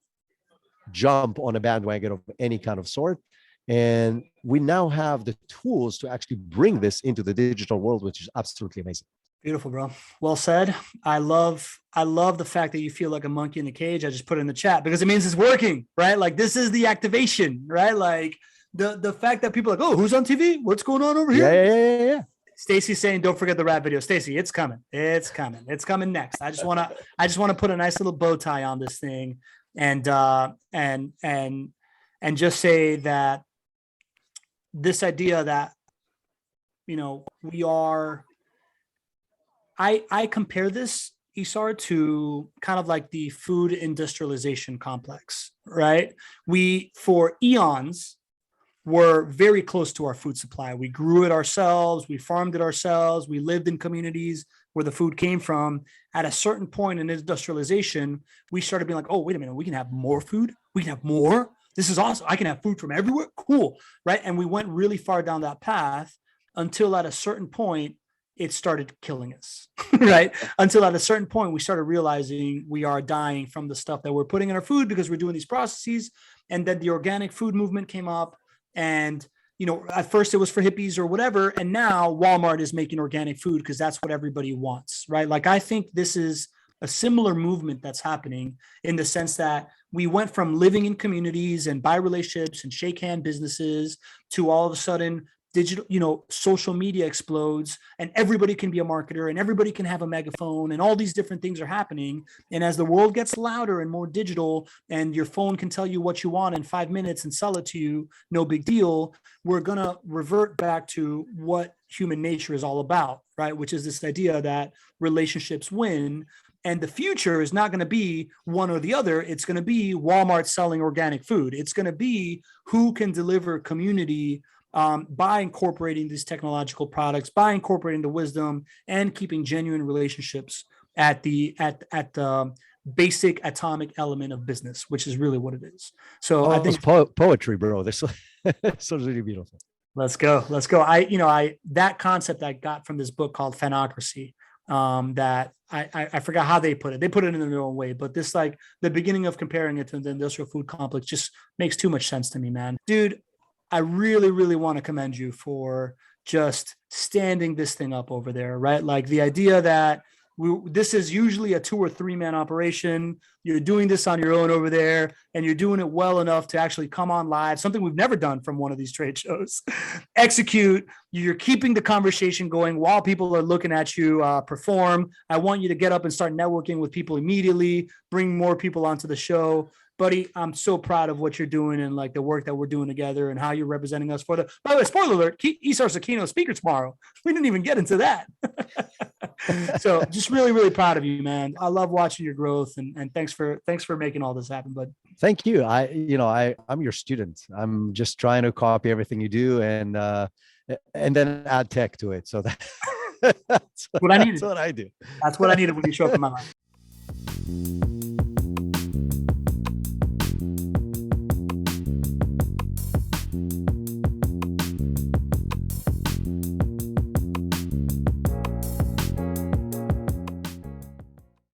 jump on a bandwagon of any kind of sort. And we now have the tools to actually bring this into the digital world, which is absolutely amazing. Beautiful, bro. Well said. I love the fact that you feel like a monkey in the cage. I just put it in the chat because it means it's working, right? Like this is the activation, right? Like the fact that people are like, oh, who's on TV? What's going on over here? Yeah. Stacy's saying, don't forget the rap video. Stacy, it's coming. It's coming. It's coming next. I just want to put a nice little bow tie on this thing and just say that this idea that, we are, I compare this, Isar, to kind of like the food industrialization complex, right? We, for eons, were very close to our food supply. We grew it ourselves. We farmed it ourselves. We lived in communities where the food came from. At a certain point in industrialization, we started being like, oh, wait a minute, we can have more food. We can have more. This is awesome. I can have food from everywhere. Cool, right? And we went really far down that path until at a certain point, it started killing us, right? Until at a certain point, we started realizing we are dying from the stuff that we're putting in our food because we're doing these processes. And then the organic food movement came up. And, at first it was for hippies or whatever. And now Walmart is making organic food because that's what everybody wants, right? Like, I think this is a similar movement that's happening in the sense that we went from living in communities and buy relationships and shake hand businesses to all of a sudden digital, social media explodes and everybody can be a marketer and everybody can have a megaphone and all these different things are happening. And as the world gets louder and more digital and your phone can tell you what you want in 5 minutes and sell it to you, no big deal. We're going to revert back to what human nature is all about, right? Which is this idea that relationships win. And the future is not going to be one or the other. It's going to be Walmart selling organic food. It's going to be who can deliver community by incorporating these technological products, by incorporating the wisdom and keeping genuine relationships at the basic atomic element of business, which is really what it is. So I think poetry, bro. This is really beautiful. Let's go. That concept I got from this book called Fanocracy, that I forgot how they put it. They put it in their own way, but this, like, the beginning of comparing it to the industrial food complex just makes too much sense to me, man. Dude, I really, really want to commend you for just standing this thing up over there, right? Like the idea that this is usually a 2 or 3 man operation. You're doing this on your own over there, and you're doing it well enough to actually come on live, something we've never done from one of these trade shows. Execute. You're keeping the conversation going while people are looking at you perform. I want you to get up and start networking with people immediately, bring more people onto the show. Buddy, I'm so proud of what you're doing and like the work that we're doing together and how you're representing us for the, by the way, spoiler alert, Isar's a keynote speaker tomorrow. We didn't even get into that. So just really, really proud of you, man. I love watching your growth and thanks for making all this happen, bud. Thank you. I'm your student. I'm just trying to copy everything you do and then add tech to it. So that's what I needed. That's what I do. That's what I needed when you show up in my life.